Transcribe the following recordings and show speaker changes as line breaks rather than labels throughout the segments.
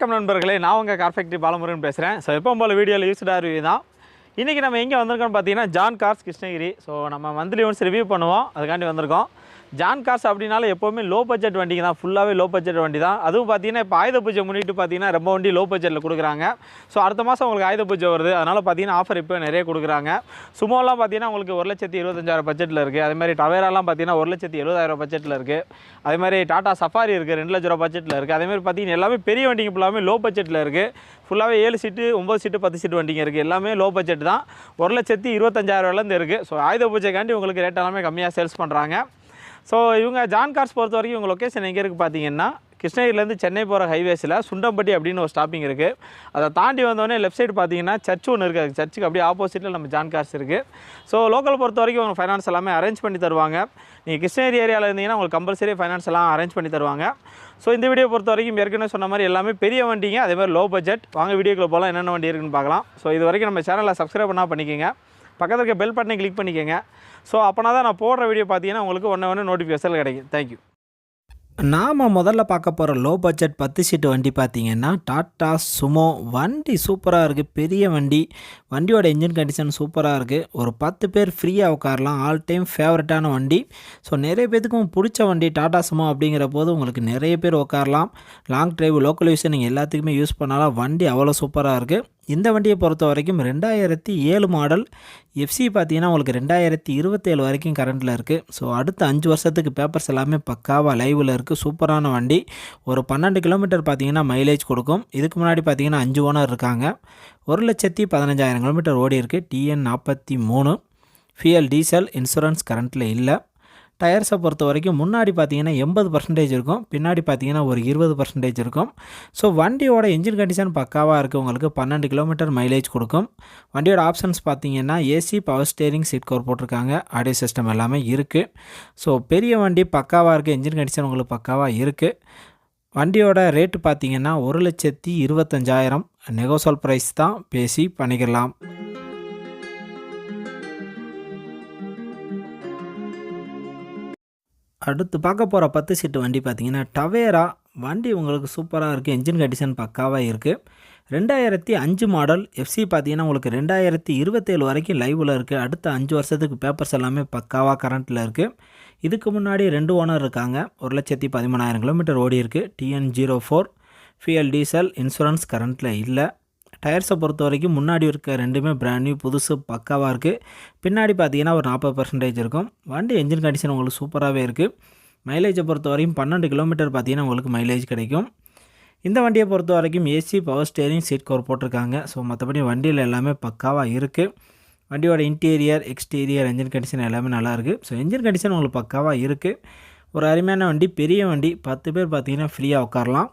வணக்கம் நண்பர்களே, நான் உங்கள் கார் ஃபேக்டரி பாலமுருகன் பேசுகிறேன். ஸோ எப்போ போல் வீடியோவில் யூஸ்டாக ரிவ்யூ தான். இன்றைக்கி நம்ம எங்கே வந்திருக்கோம்னு பார்த்தீங்கன்னா ஜான் கார்ஸ் கிருஷ்ணகிரி. ஸோ நம்ம மந்த்லி ஒன்ஸ் ரிவ்யூ பண்ணுவோம், அதுக்காண்டி வந்திருக்கோம். ஜான் கார்ஸ் அப்படின்னாலும் எப்போவுமே லோ பட்ஜெட் வண்டிங்க தான், ஃபுல்லாகவே லோ பட்ஜெட் வண்டி தான். அதுவும் பார்த்தீங்கன்னா இப்போ ஆயுத பூஜை முன்னிட்டு பார்த்தீங்கன்னா ரொம்ப வண்டி லோ பட்ஜெட்டில் கொடுக்குறாங்க. ஸோ அடுத்த மாதம் உங்களுக்கு ஆயுத பூஜை வருது, அதனால் பார்த்தீங்கன்னா ஆஃபர் இப்போ நிறைய கொடுக்குறாங்க. சுமோலாம் பார்த்தீங்கன்னா உங்களுக்கு 1,25,000 பட்ஜெட்டில் இருக்குது. அதேமாதிரி டவேராலாம் பார்த்தீங்கன்னா 1,70,000 பட்ஜெட்டில் இருக்குது. அதேமாதிரி டாடா சஃபாரி இருக்குது, 2,00,000 பட்ஜெட்டில் இருக்குது. அதேமாதிரி பார்த்தீங்கன்னா எல்லாமே பெரிய வண்டிங்க ஃபுல்லாமே லோ பட்ஜெட்டில் இருக்குது. ஃபுல்லாகவே 7 சீட்டு 9 சீட்டு 10 சீட்டு வண்டிங்க இருக்குது. எல்லாமே லோ பட்ஜெட் தான். 1,25,000 இருக்குது. ஸோ ஆயுத பூஜைக்காண்டி உங்களுக்கு ரேட் எல்லாமே கம்மியாக சேல்ஸ் பண்ணுறாங்க. ஸோ இவங்க ஜான் கார்ஸ் பொறுத்த வரைக்கும் இவங்க லொக்கேஷன் எங்கே இருக்குது பார்த்தீங்கன்னா, கிருஷ்ணகிரிலேருந்து சென்னை போகிற ஹைவேஸில் சுண்டம்பட்டி அப்படின்னு ஒரு ஸ்டாப்பிங் இருக்குது. அதை தாண்டி வந்தோடனே லெஃப்ட் சைடு பார்த்தீங்கன்னா சர்ச் ஒன்று இருக்குது. அது சர்ச்சுக்கு அப்படியே ஆப்போசிட்டில் நம்ம ஜான் கார்ஸ் இருக்குது. ஸோ லோக்கல் பொறுத்த வரைக்கும் அவங்க ஃபைனான்ஸ் எல்லாமே அரேஞ்ச் பண்ணி தருவாங்க. நீங்கள் கிருஷ்ணகிரி ஏரியாவில் இருந்தீங்கன்னா உங்களுக்கு கம்பல்சரி ஃபைனான்ஸ் எல்லாம் அரேஞ்ச் பண்ணி தருவாங்க. ஸோ இந்த வீடியோ பொறுத்த வரைக்கும் ஏற்கனவே சொன்ன மாதிரி எல்லாமே பெரிய வண்டிங்க, அதே மாதிரி லோ பட்ஜெட். வாங்க வீடியோக்குள்ள போகலாம், என்னென்ன வண்டி இருக்குன்னு பார்க்கலாம். ஸோ இது வரைக்கும் நம்ம சேனலை சப்ஸ்கிரைப் பண்ணால் பண்ணிக்கோங்க, பக்கத்தில் இருக்க பெல் பட்டனை கிளிக் பண்ணிக்கோங்க. ஸோ அப்போனா தான் நான் போடுற வீடியோ பார்த்தீங்கன்னா உங்களுக்கு ஒன்று நோட்டிஃபிகேஷன் கிடைக்கும். தேங்க்யூ.
நாம் முதல்ல பார்க்க போகிற லோ பட்ஜெட் 10 சீட்டு வண்டி பார்த்திங்கன்னா டாட்டா சுமோ. வண்டி சூப்பராக இருக்குது, பெரிய வண்டி. வண்டியோட இன்ஜின் கண்டிஷன் சூப்பராக இருக்குது. ஒரு 10 பேர் ஃப்ரீயாக உட்காரலாம். ஆல் டைம் ஃபேவரட்டான வண்டி. ஸோ நிறைய பேத்துக்கும் பிடிச்ச வண்டி டாட்டா சுமோ அப்படிங்கிற போது உங்களுக்கு நிறைய பேர் உட்காரலாம். லாங் டிரைவ், லோக்கல் யூஸ் நீங்கள் எல்லாத்துக்குமே யூஸ் பண்ணலாம். வண்டி அவ்வளோ சூப்பராக இருக்குது. இந்த வண்டியை பொறுத்த வரைக்கும் 2007 மாடல். எஃப்சி பார்த்தீங்கன்னா உங்களுக்கு 2027 வரைக்கும் கரண்டில் இருக்குது. ஸோ அடுத்த 5 வருஷத்துக்கு பேப்பர்ஸ் எல்லாமே பக்காவாக லைவில் இருக்குது. சூப்பரான வண்டி. ஒரு 12 கிலோமீட்டர் பார்த்தீங்கன்னா மைலேஜ் கொடுக்கும். இதுக்கு முன்னாடி பார்த்தீங்கன்னா 5 ஓனர் இருக்காங்க. 1,15,000 கிலோமீட்டர் ஓடி இருக்குது. TN 43. ஃபியல் டீசல். இன்சூரன்ஸ் கரண்ட்டில் இல்லை. டயர்ஸை பொறுத்த வரைக்கும் முன்னாடி பார்த்தீங்கன்னா 80% இருக்கும், பின்னாடி பார்த்தீங்கன்னா ஒரு 20% இருக்கும். ஸோ வண்டியோட இன்ஜின் கண்டிஷன் பக்காவாக இருக்குது. உங்களுக்கு 12 கிலோமீட்டர் மைலேஜ் கொடுக்கும். வண்டியோட ஆப்ஷன்ஸ் பார்த்தீங்கன்னா AC, power steering, seat cover போட்டிருக்காங்க. ஆடியோ சிஸ்டம் எல்லாமே இருக்குது. ஸோ பெரிய வண்டி பக்காவாக இருக்குது. இன்ஜின் கண்டிஷன் உங்களுக்கு பக்காவாக இருக்குது. வண்டியோட ரேட்டு பார்த்தீங்கன்னா 1,25,000. நெகோசல் ப்ரைஸ் தான், பேசி பண்ணிக்கலாம். அடுத்து பார்க்க போகிற 10 சீட்டு வண்டி பார்த்திங்கன்னா டவேரா. வண்டி உங்களுக்கு சூப்பராக இருக்குது. இன்ஜின் கண்டிஷன் பக்காவாக இருக்குது. 2005 மாடல். எஃப்சி பார்த்தீங்கன்னா உங்களுக்கு 2027 வரைக்கும் லைவில் இருக்குது. அடுத்த 5 வருஷத்துக்கு பேப்பர்ஸ் எல்லாமே பக்காவாக கரண்ட்டில் இருக்குது. இதுக்கு முன்னாடி 2 ஓனர் இருக்காங்க. 1,13,000 கிலோமீட்டர் ஓடி இருக்குது. TN 04. ஃபியல் டீசல். இன்சூரன்ஸ் கரண்ட்டில் இல்லை. டயர்ஸை பொறுத்த வரைக்கும் முன்னாடி இருக்க ரெண்டுமே பிராண்ட் நியூ, புதுசு, பக்காவாக இருக்குது. பின்னாடி பார்த்தீங்கன்னா ஒரு 40% இருக்கும். வண்டி என்ஜின் கண்டிஷன் உங்களுக்கு சூப்பராகவே இருக்குது. மைலேஜை பொறுத்த வரைக்கும் 12 கிலோமீட்டர் பார்த்தீங்கன்னா உங்களுக்கு மைலேஜ் கிடைக்கும். இந்த வண்டியை பொறுத்த வரைக்கும் AC, power steering, seat cover போட்டிருக்காங்க. ஸோ மற்றபடி வண்டியில் எல்லாமே பக்காவாக இருக்குது. வண்டியோட இன்டீரியர், எக்ஸ்டீரியர், என்ஜின் கண்டிஷன் எல்லாமே நல்லாயிருக்கு. ஸோ என்ஜின் கண்டிஷன் உங்களுக்கு பக்காவாக இருக்குது. ஒரு அருமையான வண்டி, பெரிய வண்டி. 10 பேர் பார்த்தீங்கன்னா ஃப்ரீயாக உட்காரலாம்.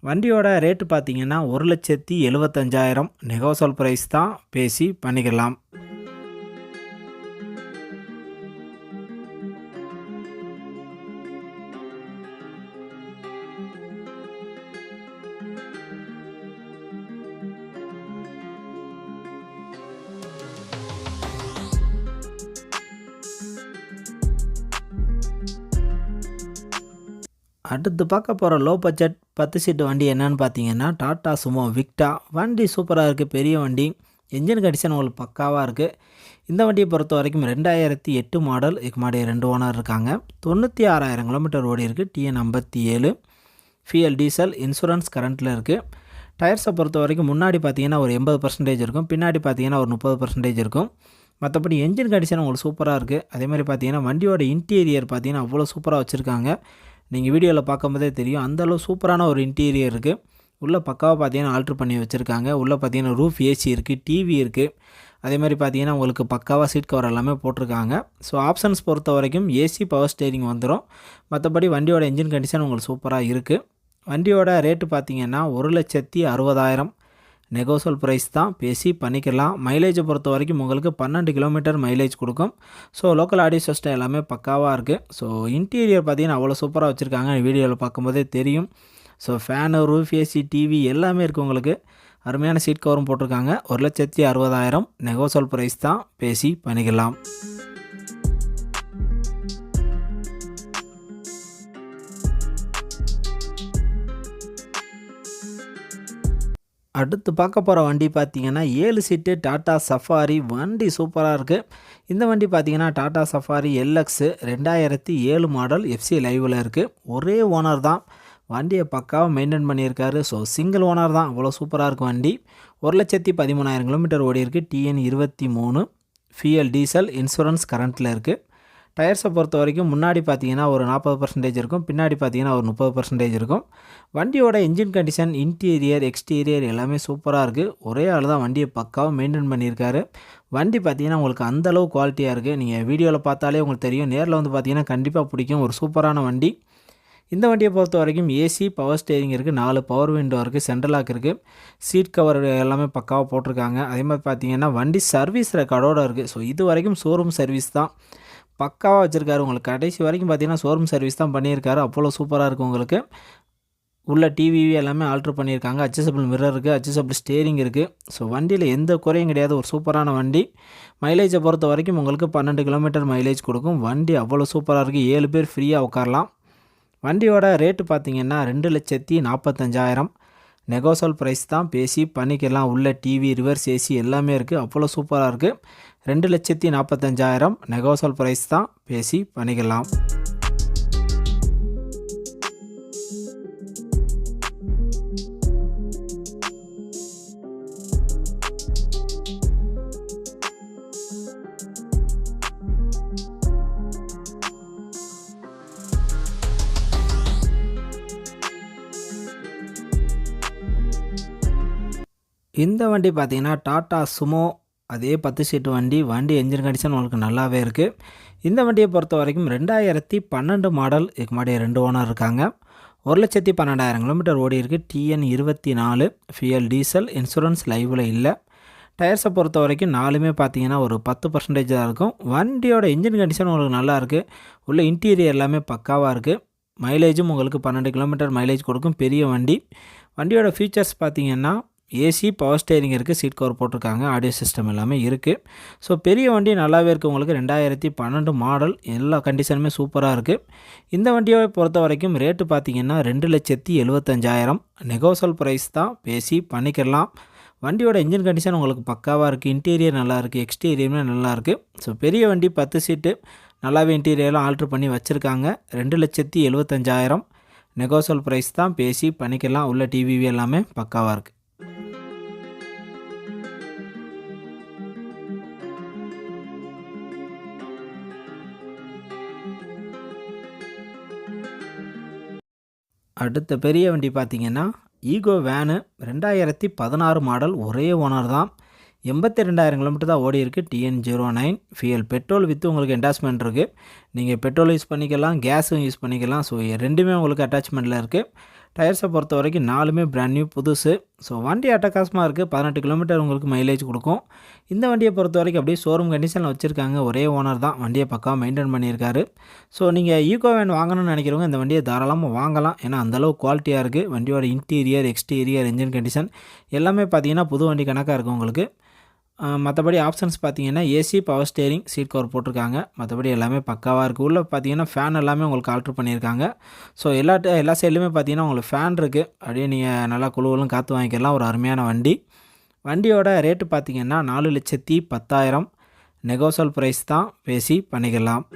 வண்டியோட ரேட்டு பார்த்தீங்கன்னா 1,75,000. நெகோசல் ப்ரைஸ் தான், பேசி பண்ணிக்கலாம். அடுத்து பார்க்க போகிற லோ பட்ஜெட் 10 சீட்டு வண்டி என்னன்னு பார்த்தீங்கன்னா டாட்டா சுமோ விக்டா. வண்டி சூப்பராக இருக்குது, பெரிய வண்டி. இன்ஜின் கண்டிஷன் உங்களுக்கு பக்காவாக இருக்குது. இந்த வண்டியை பொறுத்த வரைக்கும் 2008 மாடல். இதுக்கு முன்னாடி 2 ஓனர் இருக்காங்க. 96,000 கிலோமீட்டர் ஓடி இருக்குது. TN 57. ஃபியல் டீசல். இன்சூரன்ஸ் கரண்ட்டில் இருக்குது. டயர்ஸை பொறுத்த வரைக்கும் முன்னாடி பார்த்தீங்கன்னா ஒரு 80% இருக்கும், பின்னாடி பார்த்தீங்கன்னா ஒரு 30% இருக்கும். மற்றபடி என்ஜின் கண்டிஷன் உங்களுக்கு சூப்பராக இருக்குது. அதேமாதிரி பார்த்தீங்கன்னா வண்டியோட இன்டீரியர் பார்த்தீங்கன்னா அவ்வளோ சூப்பராக வச்சுருக்காங்க. நீங்கள் வீடியோவில் பார்க்கும்போதே தெரியும், அந்தளவு சூப்பரான ஒரு இன்டீரியர் இருக்குது. உள்ளே பக்காவாக பார்த்தீங்கன்னா ஆல்ட்ரு பண்ணி வச்சுருக்காங்க. உள்ளே பார்த்தீங்கன்னா ரூஃப் ஏசி இருக்குது, டிவி இருக்குது. அதே மாதிரி பார்த்தீங்கன்னா உங்களுக்கு பக்காவாக சீட் கவர் எல்லாமே போட்டிருக்காங்க. ஸோ ஆப்ஷன்ஸ் பொறுத்த வரைக்கும் ஏசி, பவர் ஸ்டேரிங் வந்துடும். மற்றபடி வண்டியோட இன்ஜின் கண்டிஷன் உங்களுக்கு சூப்பராக இருக்குது. வண்டியோட ரேட்டு பார்த்தீங்கன்னா 1,60,000. நெகோசல் ப்ரைஸ் தான், பேசி பண்ணிக்கலாம். மைலேஜை பொறுத்த வரைக்கும் உங்களுக்கு 12 கிலோமீட்டர் மைலேஜ் கொடுக்கும். ஸோ லோக்கல் ஆடியோ சிஸ்டம் எல்லாமே பக்காவாக இருக்குது. ஸோ இன்டீரியர் பார்த்தீங்கன்னா அவ்வளோ சூப்பராக வச்சுருக்காங்க. வீடியோவில் பார்க்கும்போதே தெரியும். So fan, roof AC, TV எல்லாமே இருக்குது உங்களுக்கு. அருமையான சீட் கவரும் போட்டிருக்காங்க. 1,60,000. நெகோசல் ப்ரைஸ் தான், பேசி பண்ணிக்கலாம். அடுத்து பார்க்க போகிற வண்டி பார்த்தீங்கன்னா 7 சீட்டு டாடா சஃபாரி வண்டி சூப்பராக இருக்குது. இந்த வண்டி பார்த்தீங்கன்னா Tata safari LX 2007 model FC லைவில் இருக்குது. ஒரே ஓனர் தான், வண்டியை பக்காவாக மெயின்டைன் பண்ணியிருக்காரு. ஸோ சிங்கிள் ஓனர் தான், அவ்வளோ சூப்பராக இருக்கும் வண்டி. 1,13,000 கிலோமீட்டர் ஓடி இருக்குது. TN 23 ஃபியல் டீசல் இன்சூரன்ஸ் கரண்ட்டில் இருக்குது. டயர்ஸை பொறுத்த வரைக்கும் முன்னாடி பார்த்தீங்கன்னா ஒரு 40% இருக்கும், பின்னாடி பார்த்தீங்கன்னா ஒரு 30% இருக்கும். வண்டியோட இன்ஜின் கண்டிஷன், இன்டீரியர், எக்ஸ்டீரியர் எல்லாமே சூப்பராக இருக்குது. ஒரே ஆள் தான் வண்டியை பக்காவாக மெயின்டைன் பண்ணியிருக்காரு. வண்டி பார்த்தீங்கன்னா உங்களுக்கு அந்தளவு குவாலிட்டியாக இருக்குது. நீங்கள் வீடியோவில் பார்த்தாலே உங்களுக்கு தெரியும், நேரில் வந்து பார்த்தீங்கன்னா கண்டிப்பாக பிடிக்கும். ஒரு சூப்பரான வண்டி. இந்த வண்டியை பொறுத்த வரைக்கும் ஏசி, பவர் ஸ்டேரிங் இருக்குது, 4 பவர் விண்டோ இருக்குது, சென்ட்ரல் லாக் இருக்குது, சீட் கவர் எல்லாமே பக்காவாக போட்டிருக்காங்க. அதே மாதிரி பார்த்தீங்கன்னா வண்டி சர்வீஸ் ரெக்கார்டோடு இருக்குது. ஸோ இது வரைக்கும் ஷோரூம் சர்வீஸ் தான் பக்காவாக வச்சுருக்காரு. உங்களுக்கு கடைசி வரைக்கும் பார்த்தீங்கன்னா ஷோரூம் சர்வீஸ் தான் பண்ணியிருக்காரு. அவ்வளோ சூப்பராக இருக்குது. உங்களுக்கு உள்ள டிவி எல்லாமே ஆல்ட்ரு பண்ணியிருக்காங்க. அட்ஜஸ்டபிள் மிரர் இருக்குது, அட்ஜஸ்டபிள் ஸ்டேரிங் இருக்குது. ஸோ வண்டியில் எந்த குறையும் கிடையாது. ஒரு சூப்பரான வண்டி. மைலேஜை பொறுத்த வரைக்கும் உங்களுக்கு 12 கிலோமீட்டர் மைலேஜ் கொடுக்கும். வண்டி அவ்வளோ சூப்பராக இருக்குது. 7 பேர் ஃப்ரீயாக உட்காரலாம். வண்டியோட ரேட்டு பார்த்திங்கன்னா 2,45,000. நெகோசல் ப்ரைஸ் தான், பேசி பண்ணிக்கலாம். உள்ள டிவி, ரிவர்ஸ் ஏசி எல்லாமே இருக்குது. அவ்வளோ சூப்பராக இருக்குது. 2,45,000 நெகோசல் ப்ரைஸ் தான், பேசி பண்ணிக்கலாம். இந்த வண்டி பார்த்தீங்கன்னா டாடா சுமோ, அதே 10 சீட்டு வண்டி. வண்டி என்ஜின் கண்டிஷன் உங்களுக்கு நல்லாவே இருக்குது. இந்த வண்டியை பொறுத்த வரைக்கும் 2012 மாடல். இதுக்கு முன்னாடி 2 ஓனர் இருக்காங்க. 1,12,000 கிலோமீட்டர் ஓடி இருக்குது. TN 24 ஃபியல் டீசல் இன்சூரன்ஸ் லைவில் இல்லை. டயர்ஸை பொறுத்த வரைக்கும் 4மே பார்த்தீங்கன்னா ஒரு 10% தான் இருக்கும். வண்டியோட இன்ஜின் கண்டிஷன் உங்களுக்கு நல்லா இருக்குது. உள்ள இன்டீரியர் எல்லாமே பக்காவாக இருக்குது. மைலேஜும் உங்களுக்கு 12 கிலோமீட்டர் மைலேஜ் கொடுக்கும். பெரிய வண்டி. வண்டியோட ஃபீச்சர்ஸ் பார்த்தீங்கன்னா ஏசி, பவர் ஸ்டேரிங் இருக்குது, சீட் கவர் போட்டிருக்காங்க, ஆடியோ சிஸ்டம் எல்லாமே இருக்குது. ஸோ பெரிய வண்டி நல்லாவே இருக்குது. உங்களுக்கு 2012 மாடல். எல்லா கண்டிஷனுமே சூப்பராக இருக்குது. இந்த வண்டியை பொறுத்த வரைக்கும் ரேட்டு பார்த்திங்கன்னா 2,75,000 நெகோசல் ப்ரைஸ் தான், பேசி பண்ணிக்கலாம். வண்டியோட இன்ஜின் கண்டிஷன் உங்களுக்கு பக்காவாக இருக்குது. இன்டீரியர் நல்லா இருக்குது, எக்ஸ்டீரியருமே நல்லா இருக்குது. ஸோ பெரிய வண்டி 10 சீட்டு நல்லாவே இன்டீரியர்லாம் ஆல்ட்ரு பண்ணி வச்சுருக்காங்க. 2,75,000 நெகோசல் ப்ரைஸ் தான், பேசி பண்ணிக்கலாம். உள்ள டிவி எல்லாமே பக்காவாக இருக்குது. அடுத்த பெரிய வண்டி பார்த்திங்கன்னா ஈகோ வேனு 2016 மாடல். ஒரே ஓனர் தான். 82,000 கிலோமீட்டர் தான் ஓடி இருக்குது. TN 09 ஃபியல் பெட்ரோல் வித்து உங்களுக்கு என்டாச்மெண்ட் இருக்குது. நீங்கள் பெட்ரோல் யூஸ் பண்ணிக்கலாம், கேஸும் யூஸ் பண்ணிக்கலாம். ஸோ ரெண்டுமே உங்களுக்கு அட்டாச்மெண்ட்டில் இருக்குது. டயர்ஸை பொறுத்த வரைக்கும் 4மே பிராண்ட் நியூ, புதுசு. ஸோ வண்டி அட்டகாசமாக இருக்குது. 18 கிலோமீட்டர் உங்களுக்கு மைலேஜ் கொடுக்கும். இந்த வண்டியை பொறுத்த வரைக்கும் அப்படியே ஷோரூம் கண்டிஷனில் வச்சுருக்காங்க. ஒரே ஓனர் தான். வண்டியை பக்காவாக மெயின்டைன் பண்ணியிருக்காரு. ஸோ நீங்கள் ஈகோ வேன் வாங்கணும்னு நினைக்கிறவங்க இந்த வண்டியை தாராளமாக வாங்கலாம். ஏன்னா அந்தளவு குவாலிட்டியாக இருக்குது. வண்டியோட இன்டீரியர், எக்ஸ்டீரியர், இன்ஜின் கண்டிஷன் எல்லாமே பார்த்தீங்கன்னா புது வண்டி கணக்காக இருக்கும் உங்களுக்கு. மற்றபடி ஆப்ஷன்ஸ் பார்த்தீங்கன்னா AC, power steering, seat cover போட்டிருக்காங்க. மற்றபடி எல்லாமே பக்காவாக இருக்குது. உள்ளே பார்த்தீங்கன்னா ஃபேன் எல்லாமே உங்களுக்கு ஆல்ட்ரு பண்ணியிருக்காங்க. ஸோ எல்லா சைட்லையுமே பார்த்தீங்கன்னா உங்களுக்கு ஃபேன் இருக்குது. அப்படியே நீங்கள் நல்லா குழுவலும் காற்று வாங்கிக்கலாம். ஒரு அருமையான வண்டி. வண்டியோட ரேட்டு பார்த்தீங்கன்னா 4,10,000 நெகோசல் ப்ரைஸ் தான், பேசி பண்ணிக்கலாம்.